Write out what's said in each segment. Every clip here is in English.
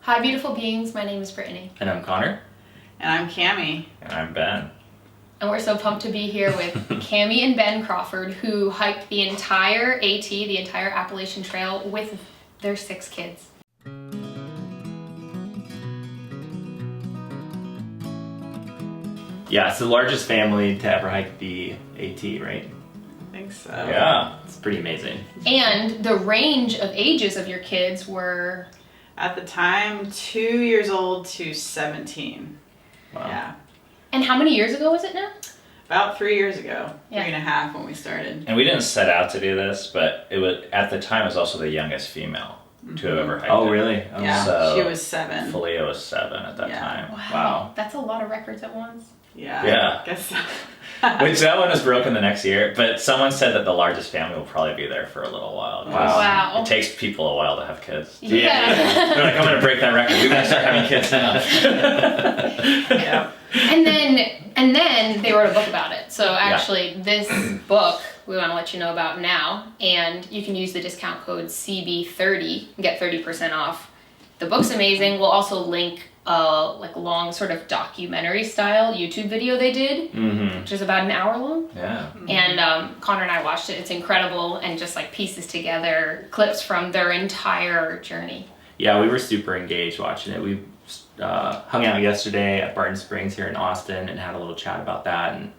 Hi, beautiful beings. My name is Brittany. And I'm Connor. And I'm Kami. And I'm Ben. And we're so pumped to be here with Kami and Ben Crawford, who hiked the entire AT, the entire Appalachian Trail, with their 6 kids. Yeah, it's the largest family to ever hike the AT, right? I think so. Yeah. It's pretty amazing. And the range of ages of your kids were... At the time, 2 years old to 17. Wow. Yeah. And how many years ago was it now? About 3 years ago. Yeah. 3.5 when we started. And we didn't set out to do this, but it was at the time it was also the youngest female to have ever hiked. Oh, it. really? Oh, Yeah, So, she was 7. Felia was 7 at that Yeah. time. Wow. That's a lot of records at once. Yeah. Yeah. I guess so. Which that one was broken the next year, but someone said that the largest family will probably be there for a little while. Wow. Wow. It takes people a while to have kids. Yeah. They're like, I'm going to break that record. We're going to start having kids now. Yeah. And then they wrote a book about it. So actually, this book we want to let you know about now, and you can use the discount code CB30 and get 30% off. The book's amazing. We'll also link a long sort of documentary style YouTube video they did, which is about an hour long. Yeah. And Connor and I watched it. It's incredible, and just like pieces together clips from their entire journey. Yeah, we were super engaged watching it. We hung out yesterday at Barton Springs here in Austin and had a little chat about that. And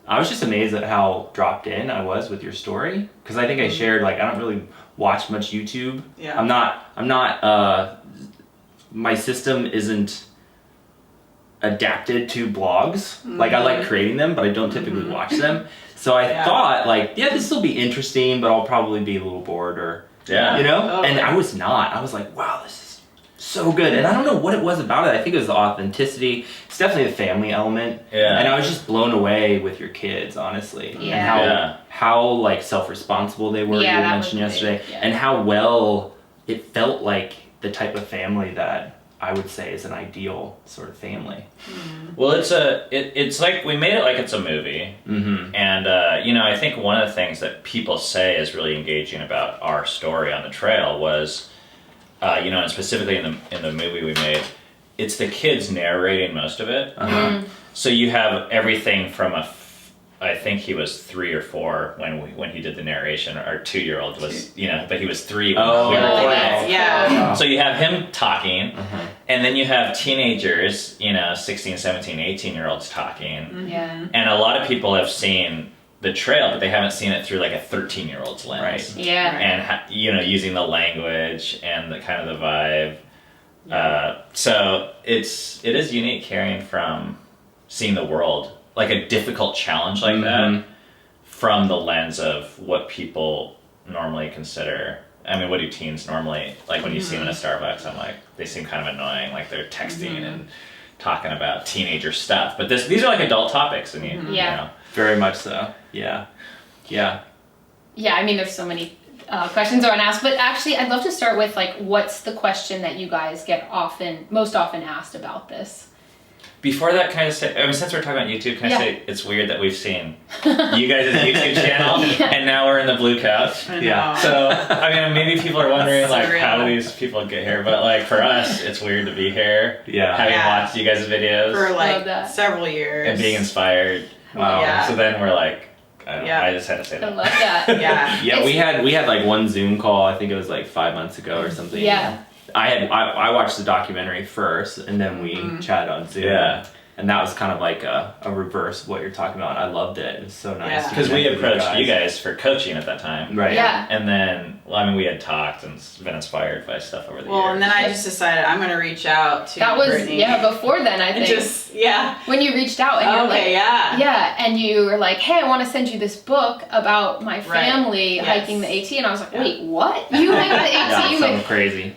I was just amazed at how dropped in I was with your story, because I think I shared, like, I don't really watch much YouTube. Yeah. I'm not my system isn't adapted to blogs. Like, I like creating them, but I don't typically watch them. So I thought, like, this will be interesting, but I'll probably be a little bored or, you know? Okay. And I was not. I was like, wow, this is so good. And I don't know what it was about it. I think it was the authenticity. It's definitely the family element. Yeah. And I was just blown away with your kids, honestly. Yeah. And how like self-responsible they were, Yeah, you that mentioned was big. yesterday. Yeah. And how well it felt like the type of family that I would say is an ideal sort of family. Well, it's like we made it like it's a movie, and I think one of the things that people say is really engaging about our story on the trail was, and specifically in the movie we made, it's the kids narrating most of it. So you have everything from I think he was 3 or 4 when he did the narration. Our 2-year-old was, but he was 3 when we recorded it. Yeah. So you have him talking, and then you have teenagers, 16, 17, 18-year-olds talking. Yeah. And a lot of people have seen the trail, but they haven't seen it through like a 13-year-old's lens. Right. Yeah. And, using the language and the kind of the vibe. So it is unique carrying from seeing the world, like a difficult challenge like that, from the lens of what people normally consider. I mean, what do teens normally, like when you see them in a Starbucks, I'm like, they seem kind of annoying, like they're texting and talking about teenager stuff. But these are like adult topics, and you know. Very much so. Yeah. Yeah. Yeah, I mean, there's so many questions I want to ask, but actually, I'd love to start with, like, what's the question that you guys get most often asked about this? Before that, can I say, since we're talking about YouTube, can I say it's weird that we've seen you guys' YouTube channel, and now we're in the blue couch. I know. Yeah. So, maybe people are wondering, like, surreal. how do these people get here? But, like, for us, it's weird to be here, having watched you guys' videos, For Love that. several years. and being inspired. Wow. Yeah. So then we're like, I don't know, I just had to say I that. love that. Yeah. Yeah, we had like one Zoom call, I think it was like 5 months ago or something. Yeah. I watched the documentary first, and then we chatted on Zoom. Yeah. And that was kind of like a reverse of what you're talking about. I loved it. It was so nice. Yeah. to Because we connect with approached you guys for coaching at that time. Right. Yeah. And then, we had talked and been inspired by stuff over the years. Well, and then I just decided I'm going to reach out to That was, Brittany. before then, I And think. When you reached out and you're like, yeah. and you were like, hey, I want to send you this book about my family Yes. hiking the AT, and I was like, wait, what? You hiked the AT Yeah, something with crazy.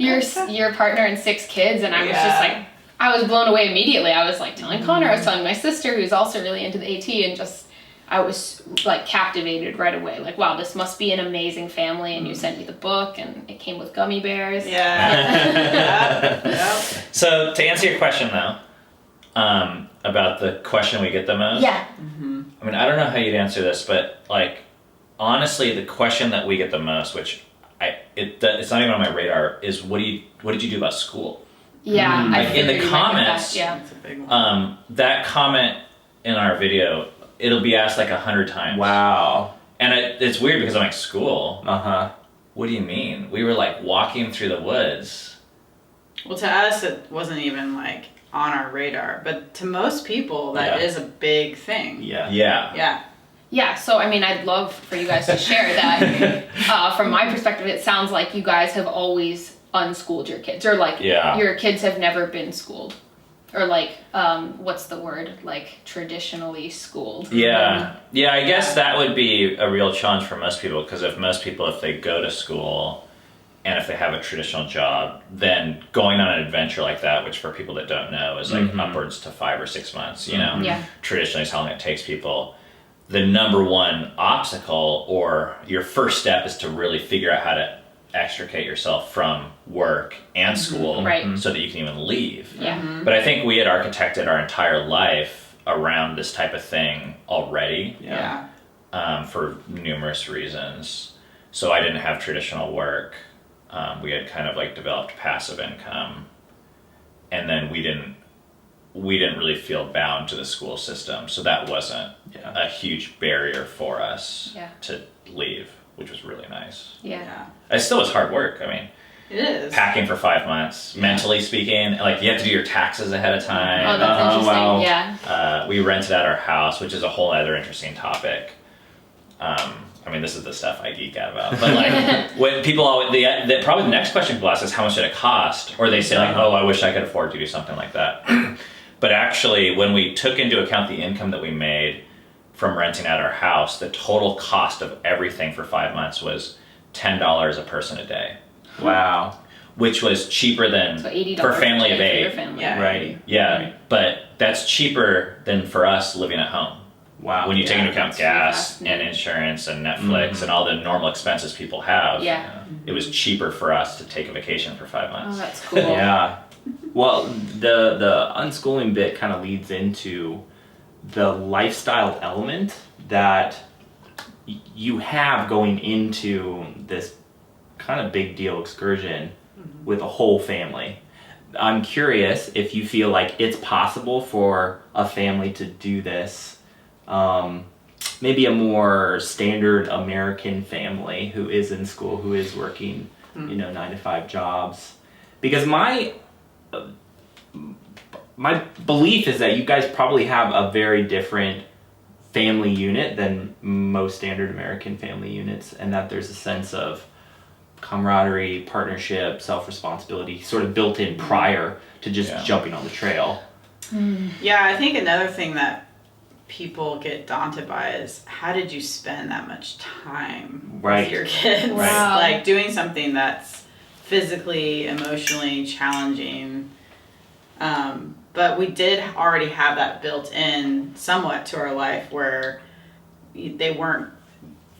your partner and 6 kids, and I was just like, I was blown away immediately. I was like telling Connor, I was telling my sister, who's also really into the AT, and just, I was like captivated right away. Like, wow, this must be an amazing family, and you sent me the book, and it came with gummy bears. Yeah. So, to answer your question, though, about the question we get the most. Yeah. I don't know how you'd answer this, but, like, honestly, the question that we get the most, which it's not even on my radar, is what did you do about school? Yeah, I Like in the figured you might get that, comments, yeah. That's a big one. that comment in our video, it'll be asked like 100 times. Wow. And it's weird because I'm like, school? Uh-huh. What do you mean? We were like walking through the woods. Well, to us, it wasn't even like on our radar, but to most people, that is a big thing. Yeah. Yeah. Yeah. Yeah, so I mean, I'd love for you guys to share that. From my perspective, it sounds like you guys have always unschooled your kids, or like your kids have never been schooled, or like what's the word, like traditionally schooled. Yeah. Yeah, I guess that would be a real challenge for most people, because if they go to school and if they have a traditional job, then going on an adventure like that, which for people that don't know is like upwards to 5 or 6 months, you know, traditionally is how long it takes people. The number one obstacle or your first step is to really figure out how to extricate yourself from work and school so that you can even leave. Yeah. But I think we had architected our entire life around this type of thing already. Yeah. For numerous reasons. So I didn't have traditional work. We had kind of like developed passive income, and then we didn't really feel bound to the school system. So that wasn't a huge barrier for us to leave, which was really nice. Yeah. It still was hard work. I mean, It is. packing for 5 months, mentally speaking, like you have to do your taxes ahead of time. Oh, that's interesting. wow. Yeah. We rented out our house, which is a whole other interesting topic. I mean, this is the stuff I geek out about. But like, when people always, probably the next question people ask is how much did it cost? Or they say like, oh, I wish I could afford to do something like that. But actually, when we took into account the income that we made from renting out our house, the total cost of everything for 5 months was $10 a person a day. Wow. Which was cheaper than So $80 for family a of day for your 8. family. Yeah. Right. Yeah, Right. but that's cheaper than for us living at home. Wow. When you take into account that's really gas fascinating. and insurance and Netflix and all the normal expenses people have, Yeah. it was cheaper for us to take a vacation for 5 Oh, months. that's cool. Yeah. Well, the unschooling bit kind of leads into the lifestyle element that you have going into this kind of big deal excursion with a whole family. I'm curious if you feel like it's possible for a family to do this, maybe a more standard American family who is in school, who is working, 9 to 5 jobs. Because my belief is that you guys probably have a very different family unit than most standard American family units, and that there's a sense of camaraderie, partnership, self-responsibility sort of built in prior to just jumping on the trail. Yeah, I think another thing that people get daunted by is how did you spend that much time with your kids? Wow. Like doing something that's physically, emotionally challenging. But we did already have that built in somewhat to our life where they weren't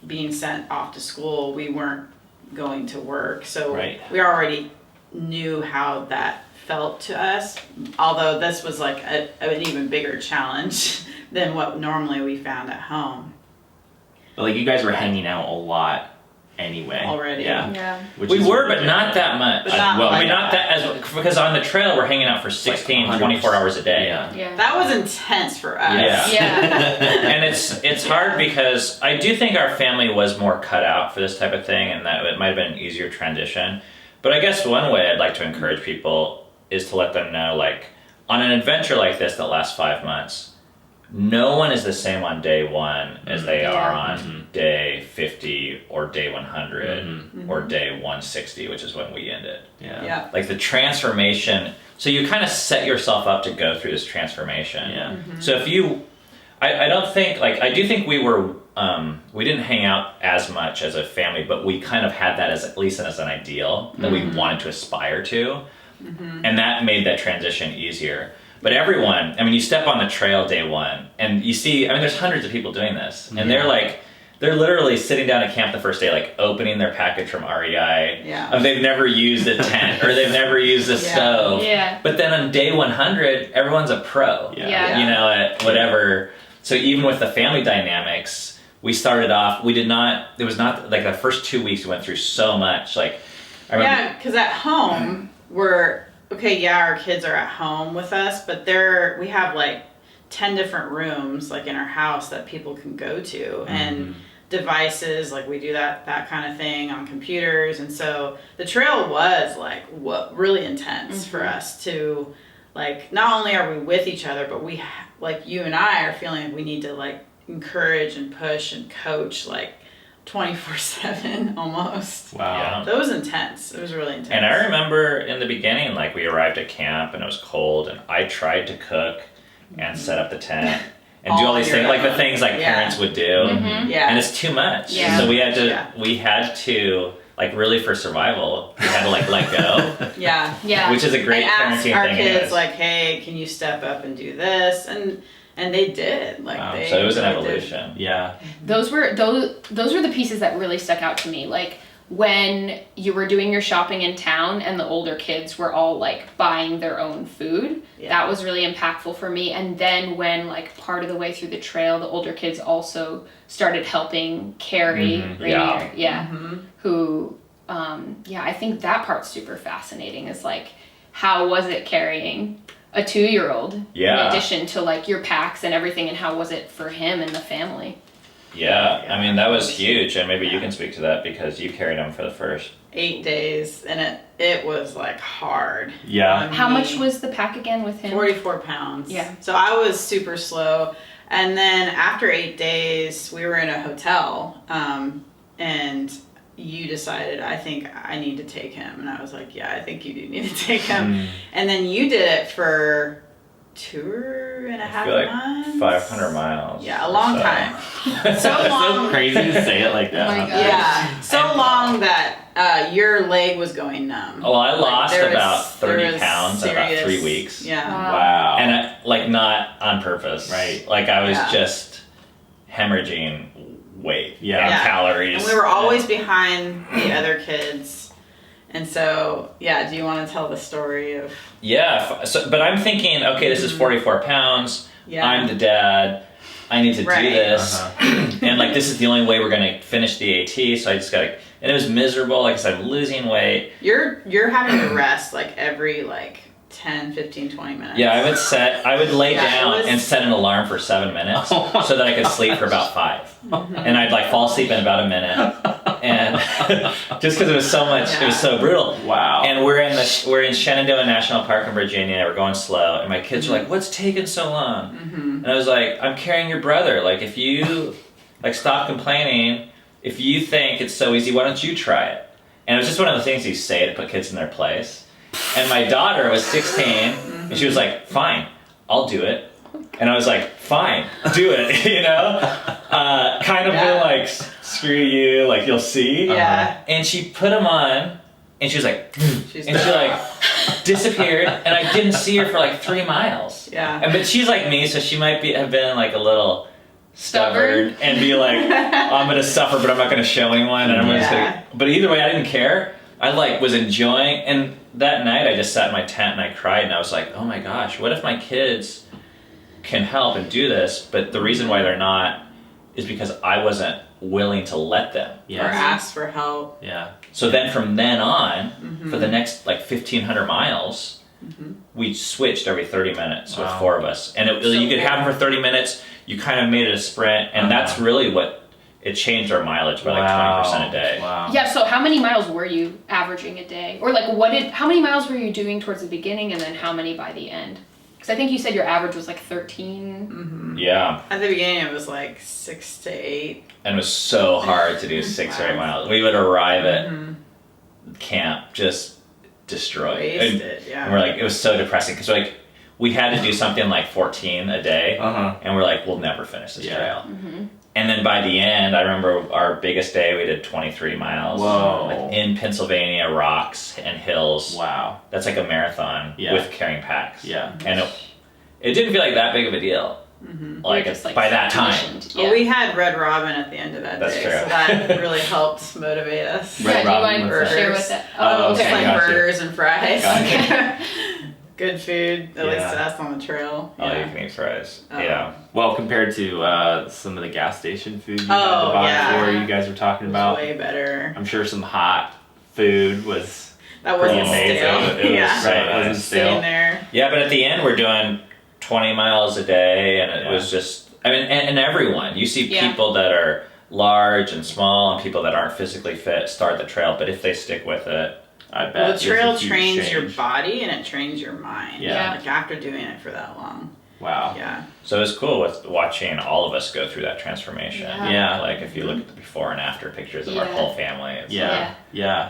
being sent off to school. We weren't going to work. So we already knew how that felt to us. Although this was like an even bigger challenge than what normally we found at home. But like you guys were hanging out a lot anyway. Already. Yeah. Which We is were, really but not that much. But not well, I like mean, not that as because on the trail we're hanging out for 16, Like 24 hours a day. Yeah. Yeah. That was intense for us. Yeah. Yeah. And it's hard because I do think our family was more cut out for this type of thing, and that it might have been an easier transition. But I guess one way I'd like to encourage people is to let them know, like, on an adventure like this that lasts 5 months, no one is the same on day 1 as they are on day 50 or day 100 or day 160, which is when we ended. Yeah. Like the transformation, so you kind of set yourself up to go through this transformation. Yeah. So if you, I don't think, like, I do think we were, we didn't hang out as much as a family, but we kind of had that as, at least as an ideal that we wanted to aspire to. And that made that transition easier. But everyone, I mean, you step on the trail day 1 and you see, I mean, there's hundreds of people doing this, and they're literally sitting down at camp the first day, like opening their package from REI. Yeah. They've never used a tent or they've never used a stove. Yeah. But then on day 100, everyone's a pro. Yeah. You know, at whatever. So even with the family dynamics, we started off, it was not, like the first 2 weeks we went through so much. Like, I remember. Yeah, because at home, our kids are at home with us, but we have like 10 different rooms like in our house that people can go to, and devices, like we do that kind of thing on computers. And so the trail was like really intense for us to, like, not only are we with each other, but we like you and I are feeling like we need to like encourage and push and coach like 24/7 almost. Wow. Yeah. That was intense. It was really intense. And I remember in the beginning, like we arrived at camp and it was cold, and I tried to cook and set up the tent and do all these things, like the things like parents would do. Yeah. And it's too much. Yeah. So we had to like, really for survival, we had to like let go. Yeah. Which is a great and ask parenting our thing. kids anyways. like, hey, can you step up and do this? And they did. Like Wow. they So it was an really did. evolution. Yeah. Those were the pieces that really stuck out to me. Like when you were doing your shopping in town and the older kids were all like buying their own food, that was really impactful for me. And then when like part of the way through the trail, the older kids also started helping carry Rainier, who I think that part's super fascinating, is like, how was it carrying a 2-year-old in addition to like your packs and everything, and how was it for him and the family? Yeah, I mean, that was huge, and maybe you can speak to that because you carried him for the first 8 days, and it was like hard. Yeah. How much was the pack again with him? 44 pounds. Yeah. So I was super slow. And then after 8 days, we were in a hotel, and you decided, I think I need to take him. And I was like, yeah, I think you do need to take him. And then you did it for 2.5 I feel like months. 500 miles. Yeah, a long time. So long. So crazy to say it like that. Oh my huh? God. Yeah, so long that your leg was going numb. Well, I lost there about was 30 pounds in about 3 serious- weeks. Yeah. Wow. And like, not on purpose. Right. Like, I was Yeah. just hemorrhaging weight Yeah. and Yeah. calories. And we were always behind the other kids. And so, do you want to tell the story of... Yeah, but I'm thinking, okay, this is 44 pounds. Yeah. I'm the dad. I need to do Right. this. And like, this is the only way we're going to finish the AT, so I just got to... And it was miserable. Like I said, I'm losing weight. You're having to rest like every like 10, 15, 20 minutes. Yeah, I would lay Yeah, it down was- and set an alarm for 7 minutes so that I could sleep for about 5. And I'd like fall asleep in about a minute. And just because it was so much, it was so brutal. Wow. And we're in Shenandoah National Park in Virginia. We're going slow, and my kids were like, "What's taking so long?" And I was like, "I'm carrying your brother. Like, if you like stop complaining, if you think it's so easy, why don't you try it?" And it was just one of the things you say to put kids in their place. And my daughter was 16, and she was like, "Fine, I'll do it." And I was like, "Fine, do it," you know? Kind of been like, "Screw you, like, you'll see." Yeah. And she put them on, and she was like, She's and she like disappeared, and I didn't see her for like 3 miles. Yeah. But she's like me, so she might have been like a little stubborn and be like, "I'm gonna suffer, but I'm not gonna show anyone." And I'm just gonna. But either way, I didn't care. I like was enjoying, and that night I just sat in my tent and I cried, and I was like, "Oh my gosh, what if my kids can help and do this, but the reason why they're not is because I wasn't willing to let them." Or ask for help. Yeah. So then from then on, for the next like 1,500 miles, we switched every 30 minutes with 4 of us. And you could have them for 30 minutes, you kind of made it a sprint, and that's really what, it changed our mileage by like 20% a day. Wow. Yeah, so how many miles were you averaging a day? Or like how many miles were you doing towards the beginning, and then how many by the end? Because I think you said your average was like 13. Yeah. At the beginning, it was like 6 to 8. And it was so hard to do 6 or 8 miles. We would arrive at camp just destroyed. Wasted, And we're like, it was so depressing because like we had to do something like 14 a day, and we're like, we'll never finish this trail. And then by the end, I remember our biggest day, we did 23 miles. Whoa. Like in Pennsylvania, rocks and hills. Wow. That's like a marathon with carrying packs. Yeah. And it didn't feel like that big of a deal. Like, Just, like, by that time. conditioned. Well, we had Red Robin at the end of that That's day, true. so that really helped motivate us. Red do you Robin want was to share burgers. with that? Oh, Just okay. like Gotcha. burgers and fries. Gotcha. Good food, at Yeah. least to us on the trail. Oh, Yeah. you can eat fries. Oh. Yeah. Well, compared to some of the gas station food you had Oh, to buy yeah. before you guys were talking It was about, way better. I'm sure some hot food was That pretty wasn't amazing. stale. It was Yeah. so Right, it wasn't nice. stale. Sitting there. Yeah, but at the end, we're doing 20 miles a day, and it Yeah. was just, I mean, and everyone. You see Yeah. people that are large and small and people that aren't physically fit start the trail, but if they stick with it, I bet. Well, the there's a trail huge trains your change. body and it trains your mind. Yeah. Like after doing it for that long. Wow. Yeah. so it was cool with watching all of us go through that transformation. Yeah. Yeah. Like if you look at the before and after pictures of our Yeah. whole family, it's Yeah. Yeah.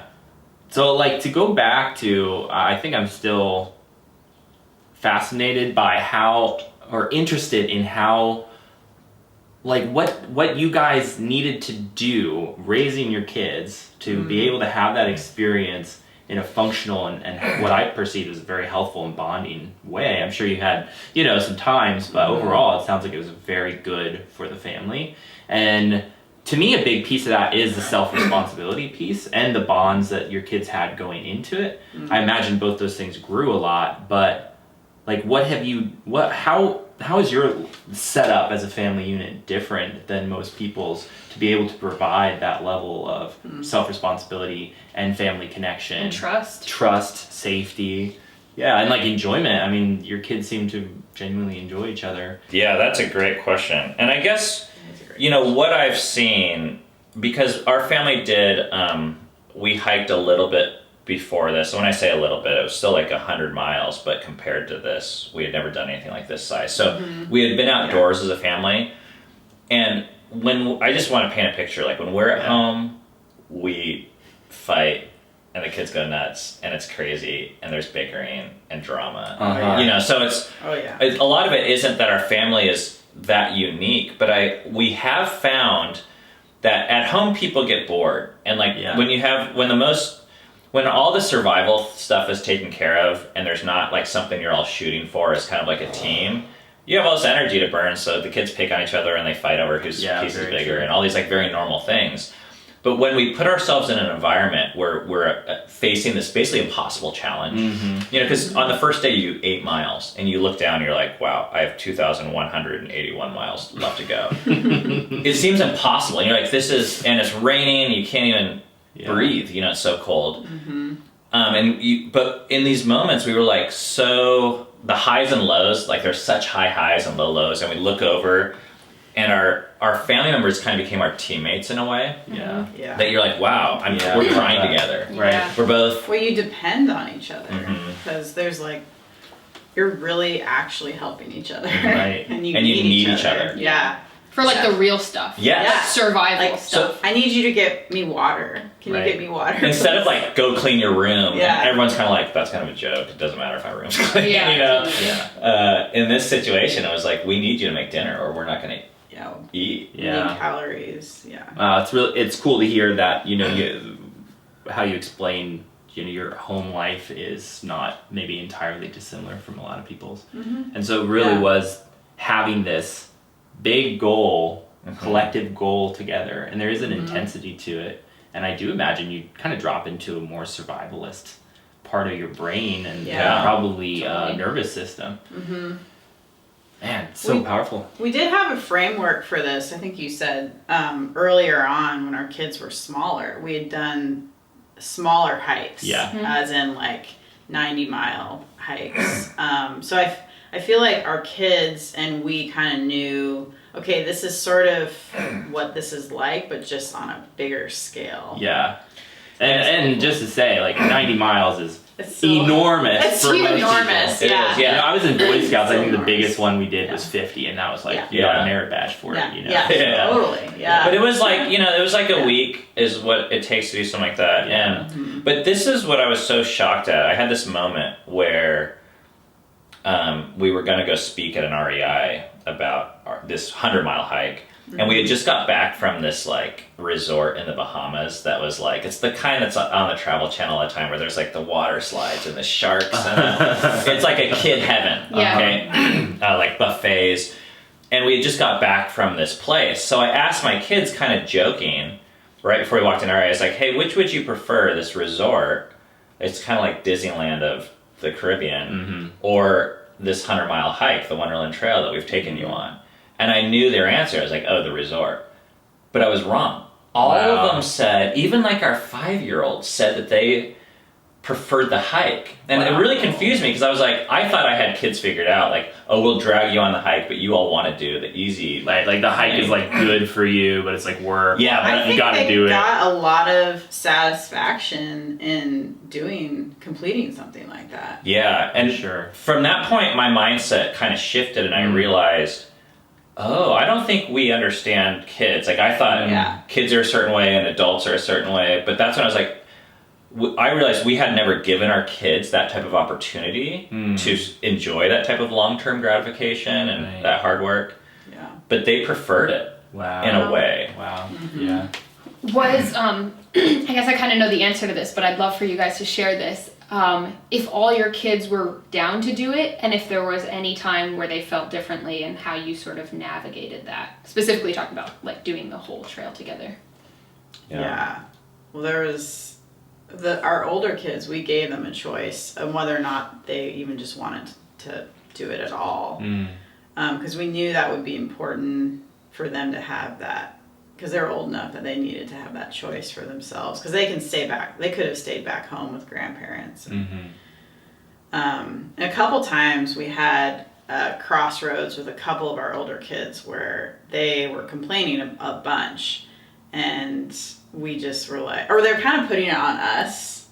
So, like, to go back to, I think I'm still fascinated by how, or interested in how, like, what you guys needed to do raising your kids to be able to have that experience in a functional and what I perceived as a very helpful and bonding way. I'm sure you had, some times, but overall it sounds like it was very good for the family. And to me, a big piece of that is the self-responsibility piece and the bonds that your kids had going into it. I imagine both those things grew a lot, but like, how is your setup as a family unit different than most people's to be able to provide that level of self-responsibility and family connection And trust, safety, and like enjoyment? I mean, your kids seem to genuinely enjoy each other. Yeah, that's a great question. And I guess, what I've seen, because our family did, we hiked a little bit before this. So when I say a little bit, it was still like 100 miles, but compared to this, we had never done anything like this size. So we had been outdoors as a family. And when I just want to paint a picture, like when we're at home, we fight and the kids go nuts and it's crazy and there's bickering and drama. So it's, a lot of it isn't that our family is that unique, but we have found that at home people get bored. And like when all the survival stuff is taken care of and there's not like something you're all shooting for as kind of like a team, you have all this energy to burn, so the kids pick on each other and they fight over whose piece is bigger and all these like very normal things. But when we put ourselves in an environment where we're facing this basically impossible challenge, because on the first day you do 8 miles and you look down and you're like, wow, I have 2,181 miles left to go. It seems impossible. And you're like, and it's raining, you can't even breathe, it's so cold. But in these moments we were like, so the highs and lows, like there's such high highs and low lows, and we look over and our family members kind of became our teammates in a way. That you're like, wow, we're crying together. Right. We're both. Well, you depend on each other because there's like, you're really actually helping each other. Right. and you need need each other. Yeah. For like the real stuff. Yes. Survival Like, stuff. I need you to get me water. Can you get me water? Instead of like, go clean your room. Yeah. And everyone's kind of like, that's kind of a joke. It doesn't matter if my room's clean. Yeah. In this situation, it was like, we need you to make dinner or we're not going to eat. You need calories. It's cool to hear that, how you explain, your home life is not maybe entirely dissimilar from a lot of people's. And so it really was having this big goal, collective goal together, and there is an intensity to it. And I do imagine you kind of drop into a more survivalist part of your brain and probably nervous system. Man, it's so powerful. We did have a framework for this. I think you said earlier on when our kids were smaller, we had done smaller hikes. As in like 90-mile hikes. So I feel like our kids and we kind of knew, okay, this is sort of what this is like, but just on a bigger scale. Yeah. And just to say, like 90 miles is so enormous. It's for most enormous, people. yeah. It is. I was in Boy Scouts. I think the enormous. biggest one we did was 50, and that was like you got a merit badge for it. Totally. Yeah. But it was like, it was like a week is what it takes to do something like that. And but this is what I was so shocked at. I had this moment where we were going to go speak at an REI about this 100-mile hike. And we had just got back from this like resort in the Bahamas that was like, it's the kind that's on the Travel Channel all the time where there's like the water slides and the sharks and it's like a kid heaven, okay? Like buffets. And we had just got back from this place. So I asked my kids kind of joking right before we walked in, I was like, hey, which would you prefer, this resort? It's kind of like Disneyland of the Caribbean or this 100-mile hike, the Wonderland Trail that we've taken you on? And I knew their answer. I was like, oh, the resort. But I was wrong. All of them said, even like our 5-year-old said that they preferred the hike. And it really confused me because I was like, I thought I had kids figured out, like, oh, we'll drag you on the hike, but you all want to do the easy. Like the hike is like good for you, but it's like work. Yeah, I you gotta do it. got a lot of satisfaction in completing something like that. Yeah, and Sure. from that point, my mindset kind of shifted, and I realized, oh, I don't think we understand kids. Like, I thought kids are a certain way and adults are a certain way, but that's when I was like, I realized we had never given our kids that type of opportunity to enjoy that type of long-term gratification and that hard work. Yeah. But they preferred it in a way. Wow. Yeah. Was, I guess I kind of know the answer to this, but I'd love for you guys to share this. If all your kids were down to do it, and if there was any time where they felt differently and how you sort of navigated that. Specifically talking about like doing the whole trail together. Yeah. Well, there was our older kids, we gave them a choice of whether or not they even just wanted to do it at all. Because we knew that would be important for them to have that, because they're old enough that they needed to have that choice for themselves, because they can stay back. They could have stayed back home with grandparents. And a couple times we had crossroads with a couple of our older kids where they were complaining a bunch, and we just were like, or they're kind of putting it on us,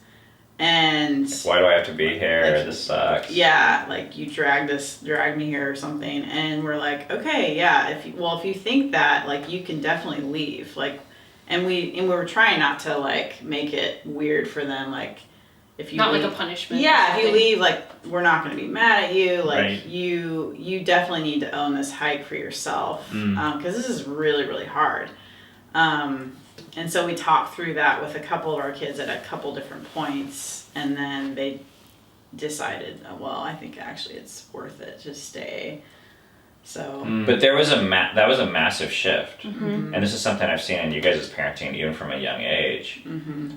and Why do I have to be here? Like, This sucks. yeah, like you dragged me here or something, and we're like, okay, yeah, if you think that, like, you can definitely leave, like, and we were trying not to like make it weird for them, like, if you Not leave, like a punishment. yeah, if you leave, like, we're not going to be mad at you, like, Right. you definitely need to own this hike for yourself, because this is really, really hard. And so we talked through that with a couple of our kids at a couple different points, and then they decided, well, I think actually it's worth it to stay. So, But there was that was a massive shift, and this is something I've seen in you guys' parenting, even from a young age.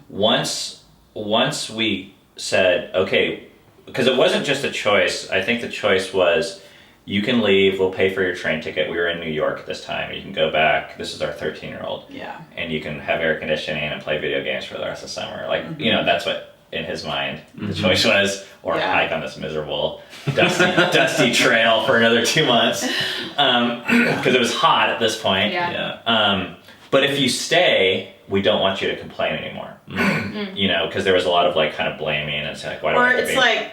Once we said, okay, because it wasn't just a choice. I think the choice was, you can leave, we'll pay for your train ticket. We were in New York at this time. You can go back. This is our 13-year-old. yeah. And you can have air conditioning and play video games for the rest of the summer. Like, you know, that's what, in his mind, the choice was, or hike on this miserable, dusty trail for another 2 months. Because it was hot at this point. Yeah. But if you stay, we don't want you to complain anymore. You know, because there was a lot of like kind of blaming, and it's like, why do I Or have to it's be? like,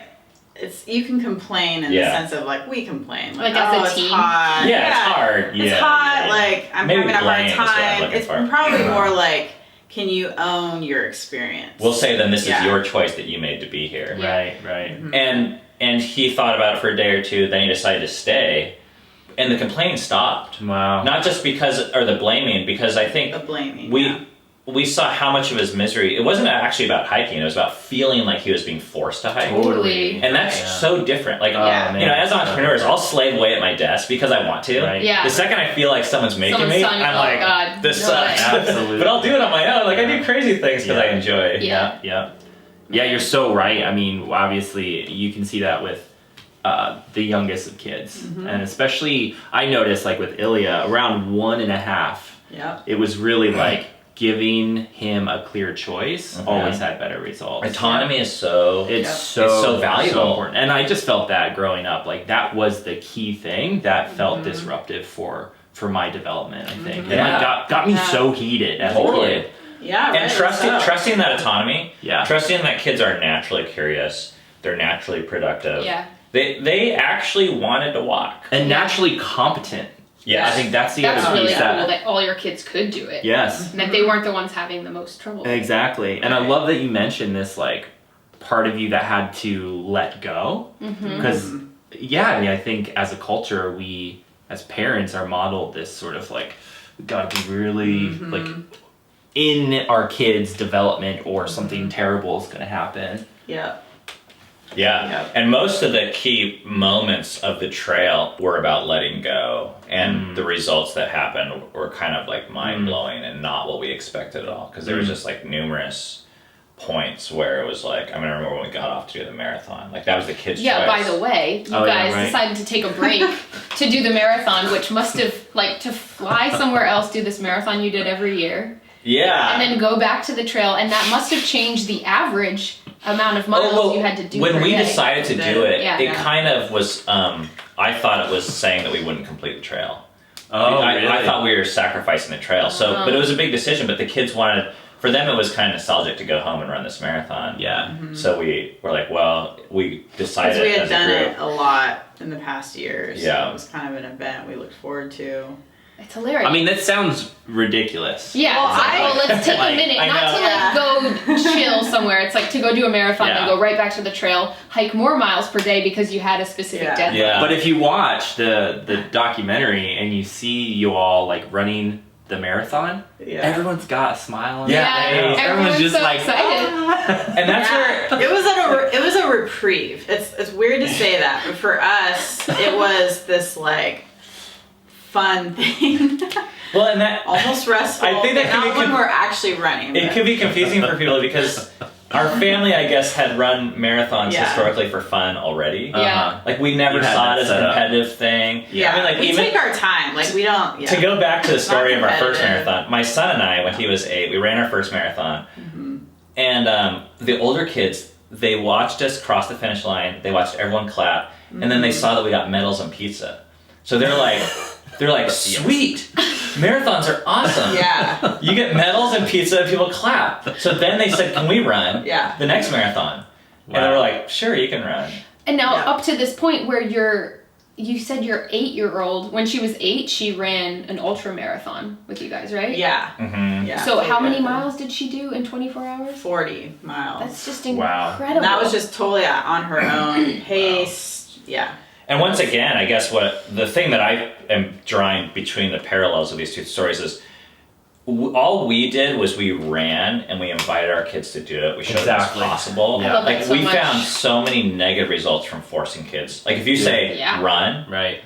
you can complain in the sense of like, we complain, like, Like as a oh, it's team? hot. Yeah, it's hard. It's hot. Like, I'm Maybe having a hard blame is what I'm time. looking It's for. probably more like, can you own your experience? We'll say then this Yeah. is your choice that you made to be here. Right. And he thought about it for a day or two, then he decided to stay, and the complaining stopped. Wow. Not just because, or the blaming, because I think The blaming. we saw how much of his misery, it wasn't actually about hiking, it was about feeling like he was being forced to hike. Totally. And that's so different. Like, Yeah. you know, as entrepreneurs, I'll slave away at my desk because I want to. Right. Yeah. The second I feel like someone's making Someone's me, telling you, I'm oh, like, God, this no sucks. way. Absolutely. But I'll do it on my own. Like, I do crazy things because I enjoy. Yeah. Yeah, you're so right. I mean, obviously, you can see that with the youngest of kids. And especially, I noticed, like, with Ilya, around 1.5, Yep. it was really, like, giving him a clear choice always had better results. Autonomy is so... It's Yep. so, It's so valuable. so important. And I just felt that growing up. Like, that was the key thing that felt disruptive for my development, I think. And, Yeah. like, got me so heated as a Totally. kid. Yeah, right. And trusting that autonomy, Yeah. trusting that kids are naturally curious, they're naturally productive. Yeah. They actually wanted to walk. And naturally competent. Yes. I think that's the That's other really piece cool that... that all your kids could do it. Yes. And that they weren't the ones having the most trouble. Exactly. And I love that you mentioned this, like, part of you that had to let go. Because, yeah, I mean, I think as a culture, we, as parents, are modeled this sort of, like, we gotta be really, like, in our kids' development or something terrible is gonna happen. Yeah. Yeah. Yep. And most of the key moments of the trail were about letting go. And the results that happened were kind of like mind blowing and not what we expected at all. Because there was just like numerous points where it was like, I mean, I remember when we got off to do the marathon. Like, that was the kids' Yeah, choice. by the way, you guys decided to take a break to do the marathon, which must have, like, to fly somewhere else, do this marathon you did every year. Yeah. And then go back to the trail, and that must have changed the average amount of miles you had to do when per we day. decided to do it, Yeah. it kind of was, I thought it was saying that we wouldn't complete the trail. Oh, really? I thought we were sacrificing the trail. So, but it was a big decision, but the kids wanted, for them it was kind of nostalgic to go home and run this marathon. Yeah. Mm-hmm. So we were like, well, we decided Because we had as done a group. it a lot in the past years. Yeah. So it was kind of an event we looked forward to. It's hilarious. I mean, that sounds ridiculous. Yeah, Well, let's take a minute, I not to like go chill somewhere. It's like to go do a marathon and go right back to the trail, hike more miles per day because you had a specific deadline. Yeah. But if you watch the documentary and you see you all like running the marathon, everyone's got a smile on their face. Everyone's just so like excited. And that's where it was a reprieve. It's weird to say that, but for us, it was this like fun thing. well, and that Almost restful. I think that could not be when we're actually running. it but- could be confusing for people because our family, I guess, had run marathons historically for fun already. Yeah. Like we never You had saw that it as a set up. competitive thing. Yeah, I mean, like we even take our time. Like we don't. Yeah. to go back to the story of our first competitive. marathon, my son and I, when he was 8, we ran our first marathon, and the older kids, they watched us cross the finish line. They watched everyone clap, and then they saw that we got medals and pizza. So they're like, sweet, marathons are awesome. Yeah. You get medals and pizza and people clap. So then they said, can we run Yeah. the next marathon? And they were like, sure, you can run. And now up to this point where you said your 8-year-old, when she was 8, she ran an ultra marathon with you guys, right? Yeah. Mm-hmm. Yeah. So how many miles did she do in 24 hours? 40 miles. That's just Wow. incredible. And that was just totally on her own pace. Yeah. And once again, I guess the thing that I am drawing between the parallels of these two stories is all we did was we ran and we invited our kids to do it. We showed them it's possible. Yeah. I love that Like so we much. found so many negative results from forcing kids. Like if you say run, Right.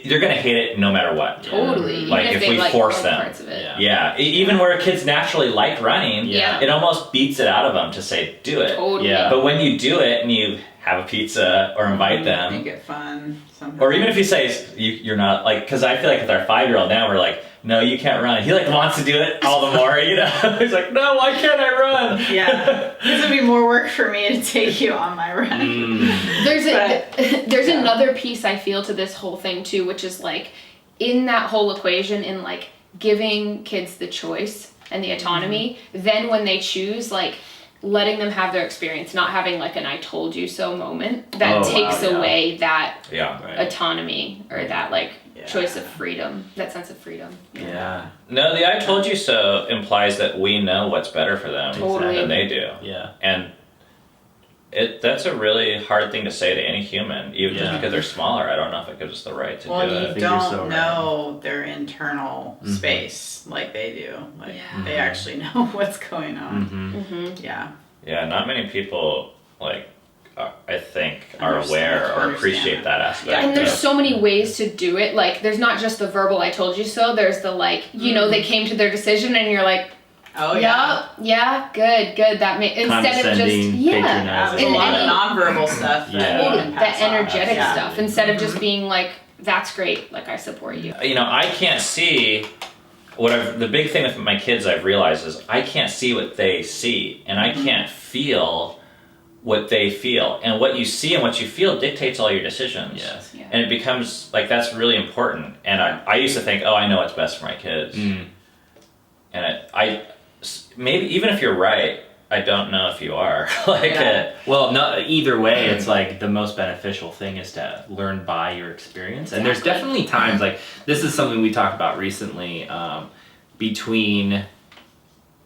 they're gonna hate it no matter what. Totally. Like Even if they we like force both them. parts of it. Yeah. Even where kids naturally like running, Yeah. it almost beats it out of them to say do it. Totally. Yeah. But when you do it and you have a pizza or invite them, Make it fun. Somehow. or even if you say you're not like, because I feel like with our 5-year-old now we're like, no, you can't run. He like wants to do it all the more, you know. He's like, no, why can't I run? Yeah. This would be more work for me to take you on my run. There's another piece I feel to this whole thing too, which is like in that whole equation in like giving kids the choice and the autonomy, then when they choose, like letting them have their experience, not having like an I told you so moment that takes away that autonomy or that like choice of freedom, that sense of freedom. Yeah. No, the I told you so implies that we know what's better for them than they do. Yeah. And that's a really hard thing to say to any human, even just because they're smaller. I don't know if it gives us the right to do it. You don't know their internal space like they do. Like they actually know what's going on. Yeah. Yeah, not many people like I think are aware or appreciate that aspect. Yeah, and there's so many ways to do it. Like there's not just the verbal I told you so, there's the like, you know, they came to their decision and you're like, oh yeah, good. That may instead of just there's a lot of nonverbal stuff. That energetic stuff instead of just being like, that's great, like I support you. You know, I can't see the big thing with my kids I've realized is I can't see what they see, and I can't feel what they feel, and what you see and what you feel dictates all your decisions. Yes. Yeah. And it becomes like that's really important. And I used to think, oh, I know what's best for my kids, and I maybe even if you're right, I don't know if you are. Well, no, either way, it's like the most beneficial thing is to learn by your experience. And there's definitely times like this is something we talked about recently between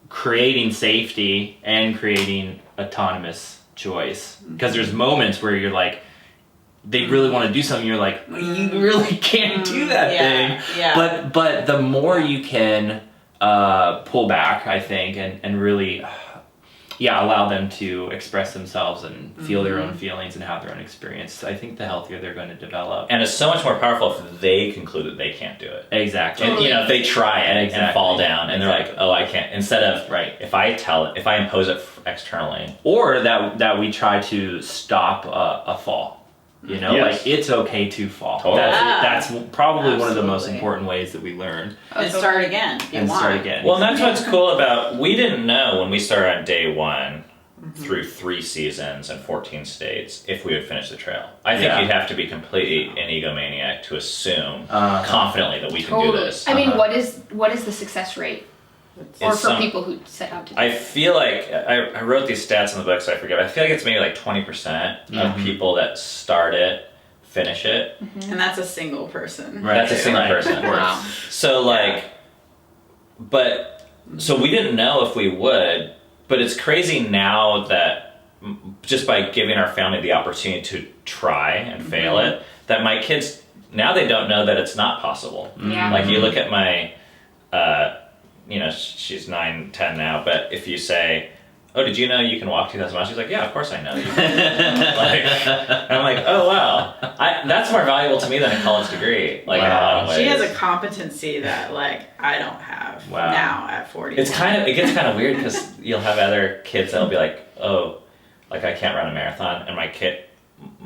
creating safety and creating autonomous choice. Because there's moments where you're like, they really want to do something. You're like, you really can't do that thing. Yeah. But the more you can pull back, I think, and really allow them to express themselves and feel their own feelings and have their own experience. I think the healthier they're going to develop. And it's so much more powerful if they conclude that they can't do it. Exactly. And, if they try it and fall down and they're like, oh, I can't. Instead of, if I impose it externally. Or that we try to stop a fall. Like it's okay to fall. Totally. That's probably one of the most Absolutely. important ways that we learn. And start again. If you want. Start again. Well, and that's what's cool about, we didn't know when we started on day 1 through 3 seasons and 14 states if we would finish the trail. I think you'd have to be completely an egomaniac to assume confidently that we can do this. I mean, what is the success rate? Or for people who set out to do I feel like, I wrote these stats in the book, so I forget, but I feel like it's maybe like 20% of people that start it, finish it. And that's a single person. Right. That's a single person. Of course. Wow. So so we didn't know if we would, but it's crazy now that just by giving our family the opportunity to try and fail it, that my kids, now they don't know that it's not possible. Yeah. Like you look at my, she's 9, 10 now, but if you say, oh, did you know you can walk 2,000 miles? She's like, yeah, of course I know. You can. And I'm like, oh, wow. That's more valuable to me than a college degree. Like, in a lot of ways. She has a competency that, I don't have now at 40. It gets kind of weird because you'll have other kids that'll be like, oh, like I can't run a marathon. And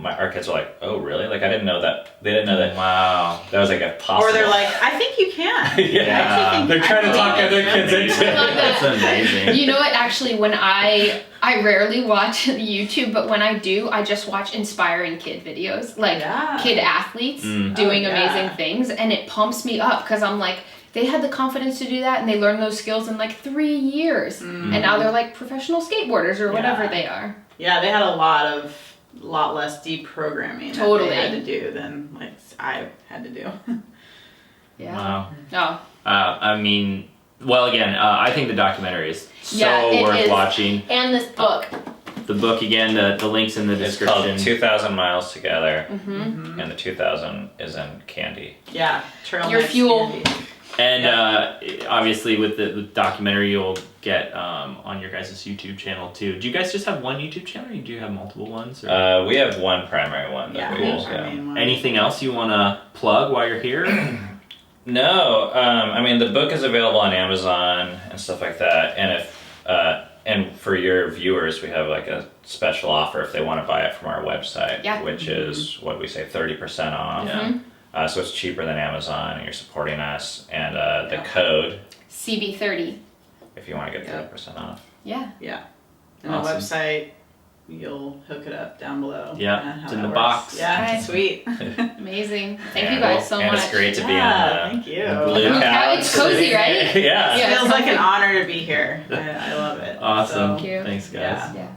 our kids are like, oh, really? Like, I didn't know that. They didn't know that. Wow. That was like a possible. Or they're like, I think you can. Yeah. They're trying to talk other kids into it. That's amazing. You know what? Actually, when I rarely watch YouTube, but when I do, I just watch inspiring kid videos, like kid athletes doing amazing things, and it pumps me up because I'm like, they had the confidence to do that, and they learned those skills in like 3 years, and now they're like professional skateboarders or whatever they are. Yeah, they had a lot less deprogramming that they had to do than I had to do. Yeah. Wow. Oh. I mean, well, again, I think the documentary is so worth watching. And this book. The book, again, the link's in the It's description. called 2,000 Miles Together, and the 2,000 is in candy. Yeah, trail Your mix fuel. candy. And obviously with the documentary you'll get on your guys' YouTube channel too. Do you guys just have one YouTube channel or do you have multiple ones? Or? We have one primary one that we use. I mean, Anything else you want to plug while you're here? No, I mean the book is available on Amazon and stuff like that. And if and for your viewers, we have like a special offer if they want to buy it from our website, which is what we say 30% off. Yeah. So it's cheaper than Amazon, and you're supporting us. And the code, CB30. if you want to get 30% off. Yeah. Yeah. And Awesome. the website, you'll hook it up down below. Yeah, it's in the works. box. Yeah, Okay. sweet. Amazing. Thank you guys so and much. it's great to be Yeah, on thank you. the blue Blue couch. couch. It's cozy, right? Yeah. It Yeah. feels like an honor to be here. I love it. Awesome. So, Thank you. Thanks, guys. Yeah. Yeah.